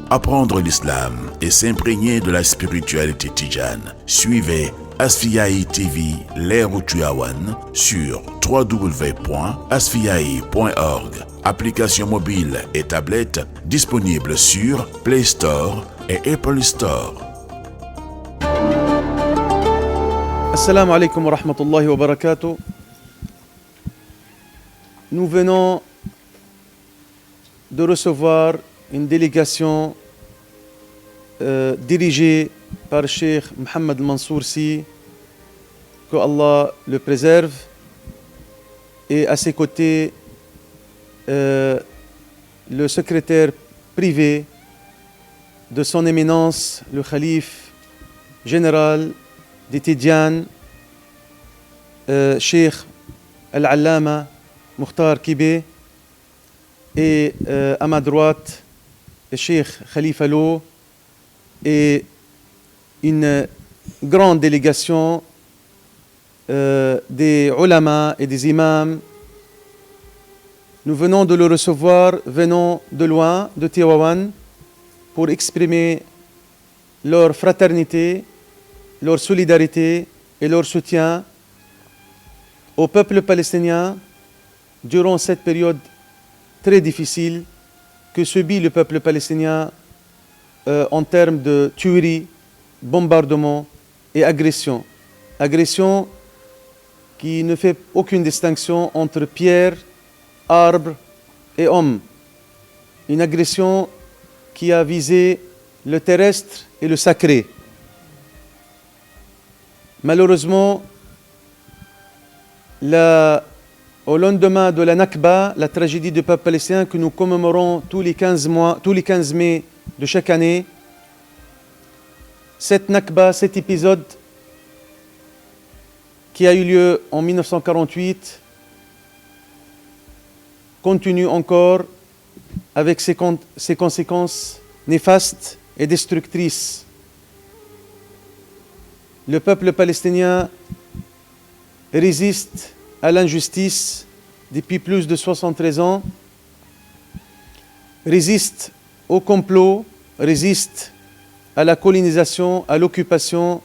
Apprendre l'islam et s'imprégner de la spiritualité tidjane. Suivez Asfiyahi TV Leerou Tivaouane sur www.asfiyahi.org. Application mobile et tablette disponible sur Play Store et Apple Store. Assalamu alaikum wa rahmatullahi wa barakatuh. Nous venons de recevoir une délégation dirigée par Cheikh Mohamed Mansour Sy, que Allah le préserve, et à ses côtés le secrétaire privé de son éminence, le khalife général des Tidjanes, Cheikh Al-Allama Mukhtar Kibé, et à ma droite, le Cheikh Khalifa Lo, et une grande délégation des ulama et des imams. Nous venons de le recevoir, venons de loin, de Tivaouane, pour exprimer leur fraternité, leur solidarité et leur soutien au peuple palestinien durant cette période très difficile que subit le peuple palestinien en termes de tueries, bombardements et agressions. Agressions qui ne fait aucune distinction entre pierre, arbre et homme. Une agression qui a visé le terrestre et le sacré. Malheureusement, au lendemain de la Nakba, la tragédie du peuple palestinien que nous commémorons tous les 15 mai de chaque année, cette Nakba, cet épisode qui a eu lieu en 1948, continue encore avec ses conséquences néfastes et destructrices. Le peuple palestinien résiste à l'injustice depuis plus de 73 ans, résiste au complot, résiste à la colonisation, à l'occupation,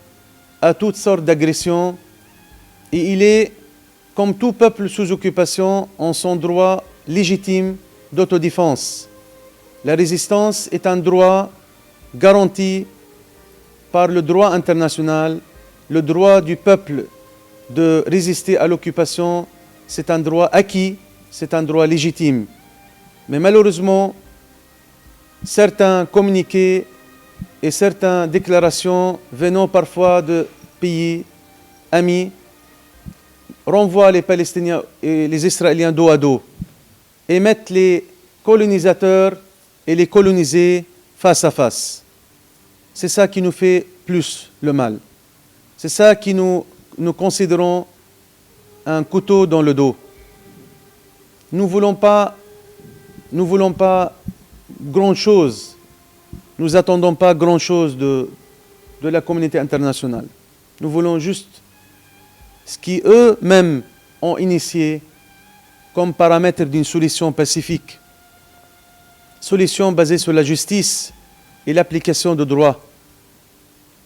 à toutes sortes d'agressions. Et il est, comme tout peuple sous occupation, en son droit légitime d'autodéfense. La résistance est un droit garanti par le droit international. Le droit du peuple de résister à l'occupation, c'est un droit acquis, c'est un droit légitime. Mais malheureusement, certains communiqués et certaines déclarations venant parfois de pays amis renvoient les Palestiniens et les Israéliens dos à dos et mettent les colonisateurs et les colonisés face à face. C'est ça qui nous fait plus le mal. C'est ça qui nous considérons un couteau dans le dos. Nous ne voulons pas grand-chose. Nous n'attendons pas grand-chose de la communauté internationale. Nous voulons juste ce qu'eux-mêmes ont initié comme paramètre d'une solution pacifique. Solution basée sur la justice et l'application de droit.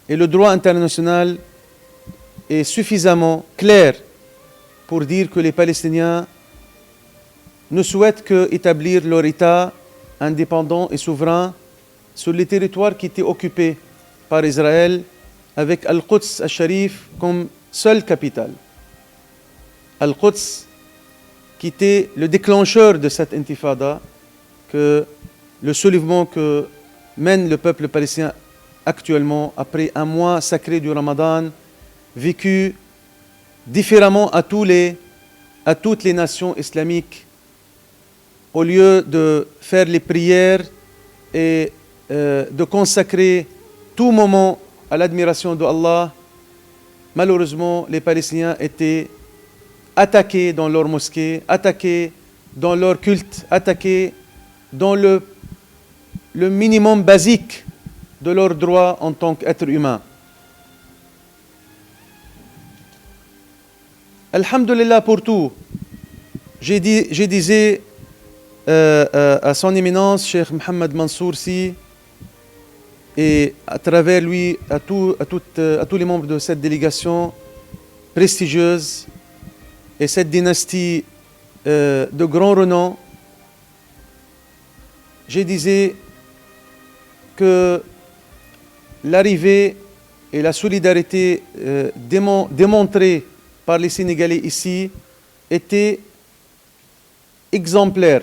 Et le droit international est suffisamment clair pour dire que les Palestiniens ne souhaitent qu'établir leur État indépendant et souverain sur les territoires qui étaient occupés par Israël, avec Al-Quds al-Sharif comme seule capitale. Al-Quds qui était le déclencheur de cette intifada, que le soulèvement que mène le peuple palestinien actuellement après un mois sacré du Ramadan, vécu différemment à toutes les nations islamiques. Au lieu de faire les prières et de consacrer tout moment à l'admiration d'Allah, malheureusement, les Palestiniens étaient attaqués dans leur mosquée, attaqués dans leur culte, attaqués dans le minimum basique de leurs droits en tant qu'être humain. Alhamdulillah pour tout. Je disais à son éminence, Cheikh Mohamed Mansour Sy, et à travers lui à tous les membres de cette délégation prestigieuse et cette dynastie de grand renom. Je disais que l'arrivée et la solidarité démontrée par les Sénégalais ici était exemplaire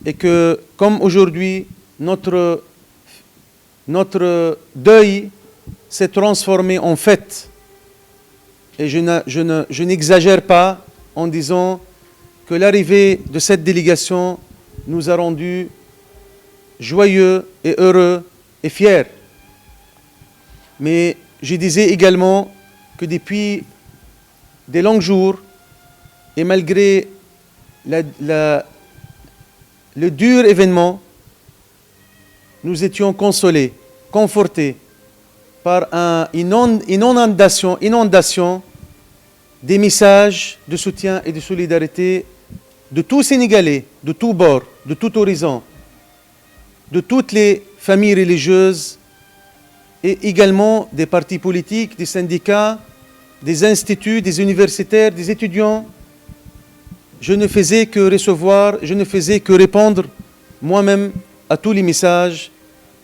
et que, comme aujourd'hui, notre deuil s'est transformé en fête. Et je n'exagère pas en disant que l'arrivée de cette délégation nous a rendus joyeux et heureux et fiers. Mais je disais également que depuis des longs jours, et malgré le dur événement, nous étions consolés, confortés par une inondation des messages de soutien et de solidarité de tous Sénégalais, de tous bords, de tout horizon, de toutes les familles religieuses et également des partis politiques, des syndicats, des instituts, des universitaires, des étudiants. Je ne faisais que recevoir, je ne faisais que répondre moi-même à tous les messages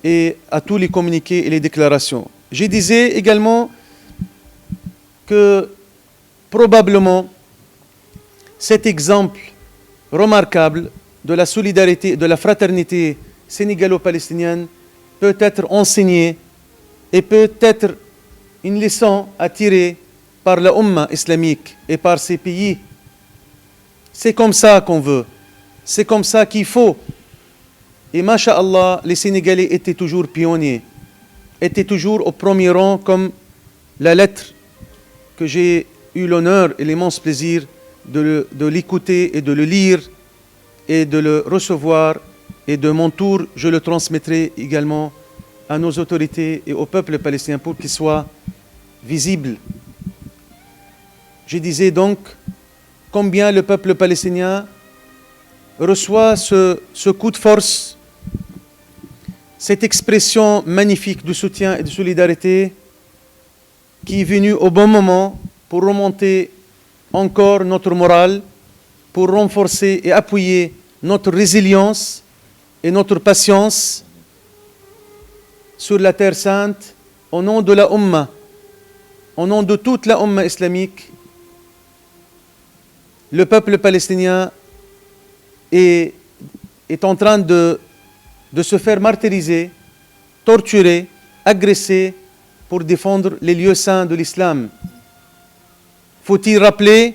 et à tous les communiqués et les déclarations. Je disais également que probablement cet exemple remarquable de la solidarité, de la fraternité sénégalo-palestinienne peut être enseigné et peut être une leçon à tirer par la Ummah islamique et par ces pays. C'est comme ça qu'on veut, c'est comme ça qu'il faut. Et masha'Allah, les Sénégalais étaient toujours pionniers, étaient toujours au premier rang, comme la lettre que j'ai eu l'honneur et l'immense plaisir de l'écouter et de le lire et de le recevoir. Et de mon tour, je le transmettrai également à nos autorités et au peuple palestinien pour qu'il soit visible. Je disais donc combien le peuple palestinien reçoit ce coup de force, cette expression magnifique de soutien et de solidarité qui est venue au bon moment pour remonter encore notre morale, pour renforcer et appuyer notre résilience et notre patience sur la Terre Sainte, au nom de la Ummah, au nom de toute la Ummah islamique. Le peuple palestinien est en train de se faire martyriser, torturer, agresser pour défendre les lieux saints de l'islam. Faut-il rappeler,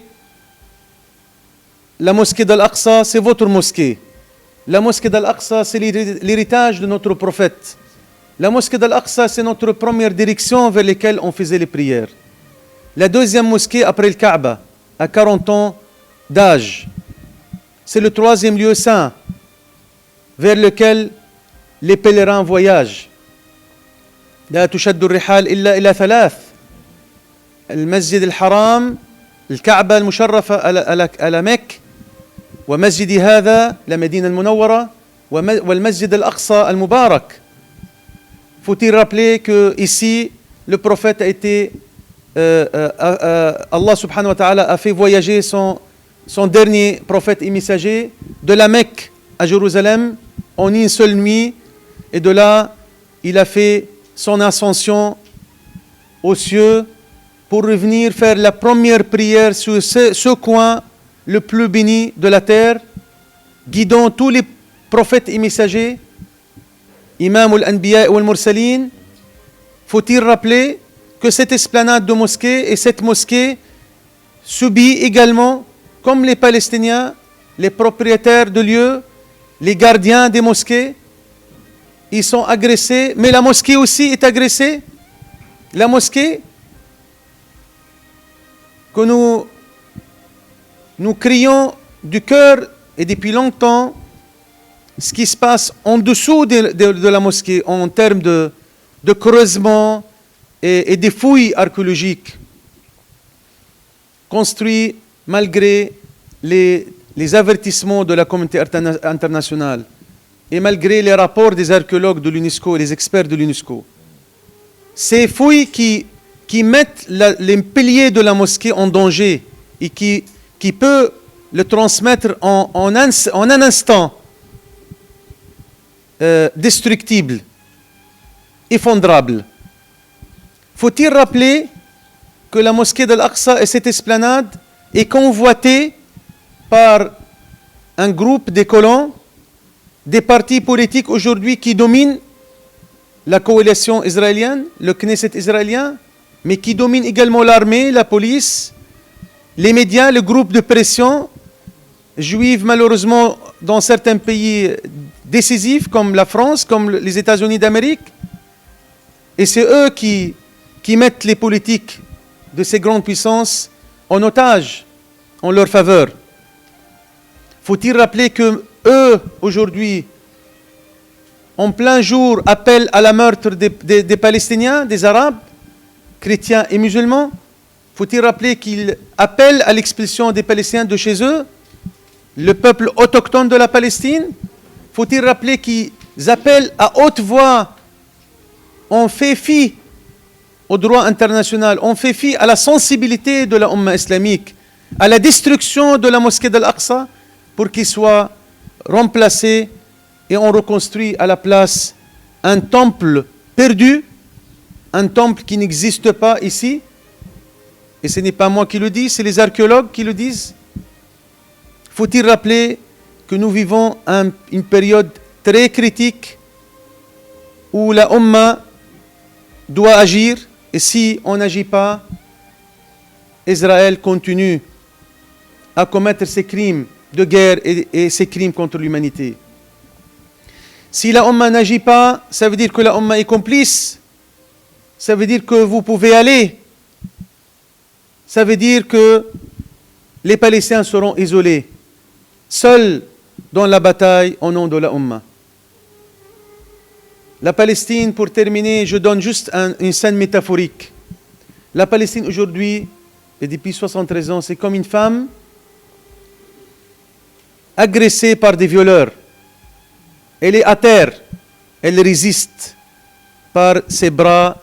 la mosquée d'Al-Aqsa, c'est votre mosquée. La mosquée d'Al-Aqsa, c'est l'héritage de notre prophète. La mosquée d'Al-Aqsa, c'est notre première direction vers laquelle on faisait les prières. La deuxième mosquée après le Kaaba, à 40 ans d'âge. C'est le troisième lieu saint vers lequel les pèlerins voyagent. لا تشد الرحال إلا إلى ثلاث المسجد الحرام الكعبة المشرفة على مكة ومسجد هذا المدينة المنورة والمسجد الأقصى المبارك. Faut-il rappeler que ici le prophète a été Allah subhanahu wa ta'ala a fait voyager son dernier prophète et messager de la Mecque à Jérusalem en une seule nuit, et de là il a fait son ascension aux cieux pour revenir faire la première prière sur ce coin le plus béni de la terre, guidant tous les prophètes et messagers, Imam al-Anbiya ou al-Mursalin. Faut-il rappeler que cette esplanade de mosquée et cette mosquée subit également, comme les Palestiniens, les propriétaires de lieux, les gardiens des mosquées, ils sont agressés, mais la mosquée aussi est agressée. La mosquée que nous crions du cœur et depuis longtemps, ce qui se passe en dessous de la mosquée en termes de creusement et des fouilles archéologiques, construit malgré les avertissements de la communauté internationale, et malgré les rapports des archéologues de l'UNESCO et les experts de l'UNESCO, ces fouilles qui mettent les piliers de la mosquée en danger et qui peut le transmettre en un instant destructible, effondrable. Faut-il rappeler que la mosquée d'Al-Aqsa et cette esplanade est convoitée par un groupe de colons, des partis politiques aujourd'hui qui dominent la coalition israélienne, le Knesset israélien, mais qui dominent également l'armée, la police, les médias, le groupe de pression juive malheureusement dans certains pays décisifs comme la France, comme les États-Unis d'Amérique. Et c'est eux qui mettent les politiques de ces grandes puissances en otage, en leur faveur. Faut-il rappeler que eux, aujourd'hui, en plein jour, appellent à la meurtre des Palestiniens, des Arabes, chrétiens et musulmans? Faut-il rappeler qu'ils appellent à l'expulsion des Palestiniens de chez eux, le peuple autochtone de la Palestine? Faut-il rappeler qu'ils appellent à haute voix, on fait fi au droit international, on fait fi à la sensibilité de la Ummah islamique, à la destruction de la mosquée d'Al-Aqsa pour qu'il soit remplacé et on reconstruit à la place un temple perdu, un temple qui n'existe pas ici. Et ce n'est pas moi qui le dis, c'est les archéologues qui le disent. Faut-il rappeler que nous vivons une période très critique où la Ummah doit agir, et si on n'agit pas, Israël continue à commettre ses crimes de guerre et ses crimes contre l'humanité. Si la Ummah n'agit pas, ça veut dire que la Ummah est complice. Ça veut dire que vous pouvez aller. Ça veut dire que les Palestiniens seront isolés, seuls dans la bataille au nom de la Ummah. La Palestine, pour terminer, je donne juste une scène métaphorique. La Palestine aujourd'hui, et depuis 73 ans, c'est comme une femme agressée par des violeurs. Elle est à terre, elle résiste par ses bras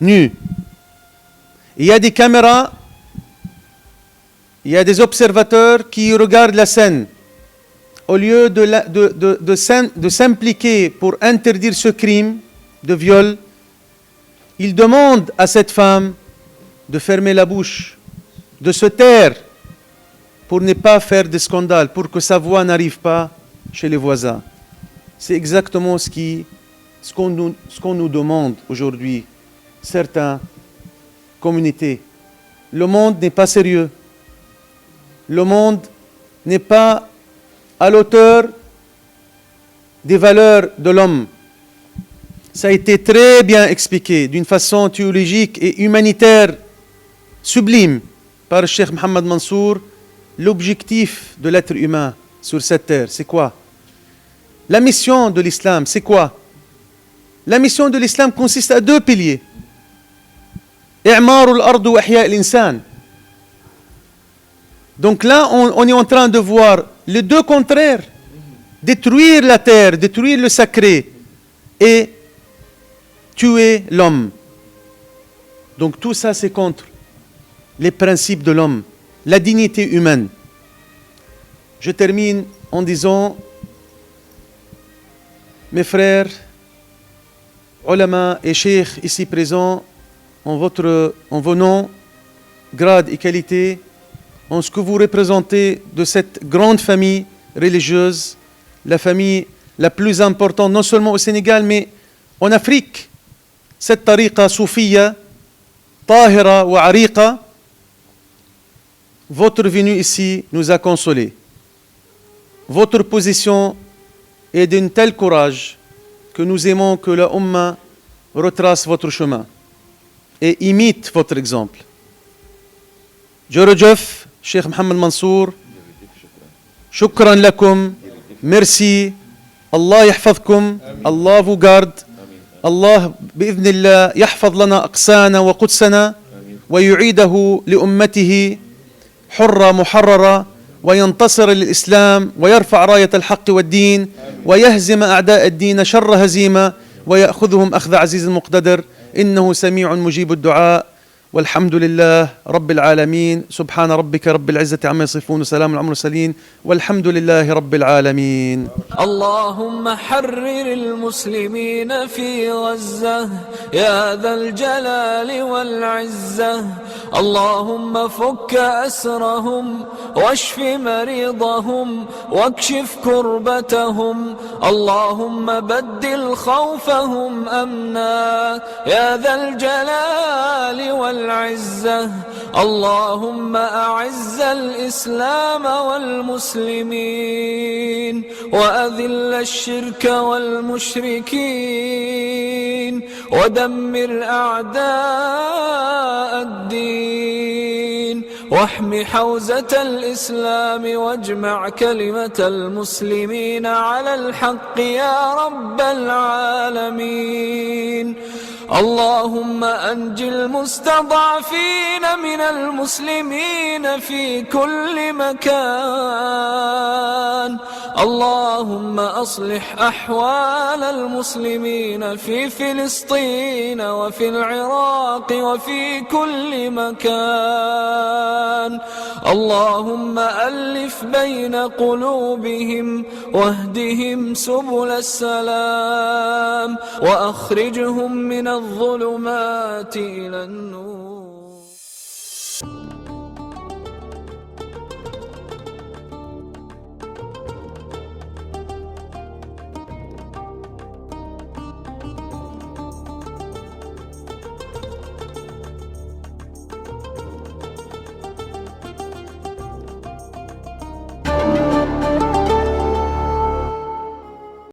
nus. Il y a des caméras, il y a des observateurs qui regardent la scène. Au lieu de s'impliquer pour interdire ce crime de viol, ils demandent à cette femme de fermer la bouche, de se taire pour ne pas faire de scandale, pour que sa voix n'arrive pas chez les voisins. C'est exactement ce qu'on nous demande aujourd'hui, certaines communautés. Le monde n'est pas sérieux. Le monde n'est pas à l'auteur des valeurs de l'homme. Ça a été très bien expliqué d'une façon théologique et humanitaire sublime par Cheikh Mohammed Mansour. L'objectif de l'être humain sur cette terre, c'est quoi? La mission de l'islam, c'est quoi? La mission de l'islam consiste à deux piliers. I'marul ardu wa ihya al-insan. Donc là, on est en train de voir les deux contraires. Détruire la terre, détruire le sacré et tuer l'homme. Donc tout ça, c'est contre les principes de l'homme, la dignité humaine. Je termine en disant, mes frères, ulama et cheikh ici présents, en vos noms, grades et qualités, en ce que vous représentez de cette grande famille religieuse, la famille la plus importante, non seulement au Sénégal, mais en Afrique. Cette tariqa soufiya, tahira wa ariqa, votre venue ici nous a consolés. Votre position est d'un tel courage que nous aimons que la Ummah retrace votre chemin et imite votre exemple. Djorojef, Cheikh Mohammed Mansour, shukran lakum, merci, Allah yahfadkum, Allah vous garde, Allah بإذن الله يحفظ لنا أقسانا وقدسنا ويعيده لأمته حرة محررة وينتصر للإسلام ويرفع راية الحق والدين ويهزم أعداء الدين شر هزيمة ويأخذهم أخذ عزيز مقتدر، إنه سميع مجيب الدعاء. والحمد لله رب العالمين. سبحان ربك رب العزة عما يصفون وسلام على المرسلين والحمد لله رب العالمين. اللهم حرر المسلمين في غزة يا ذا الجلال والعزة. اللهم فك أسرهم واشف مريضهم واكشف كربتهم. اللهم بدل خوفهم أمنا يا ذا الجلال والعزة. اللهم أعز الإسلام والمسلمين وأذل الشرك والمشركين ودمر أعداء الدين واحم حوزة الإسلام واجمع كلمة المسلمين على الحق يا رب العالمين. اللهم أنج المستضعفين من المسلمين في كل مكان. اللهم أصلح أحوال المسلمين في فلسطين وفي العراق وفي كل مكان. اللهم ألف بين قلوبهم واهدهم سبل السلام وأخرجهم من الظلمات إلى النور.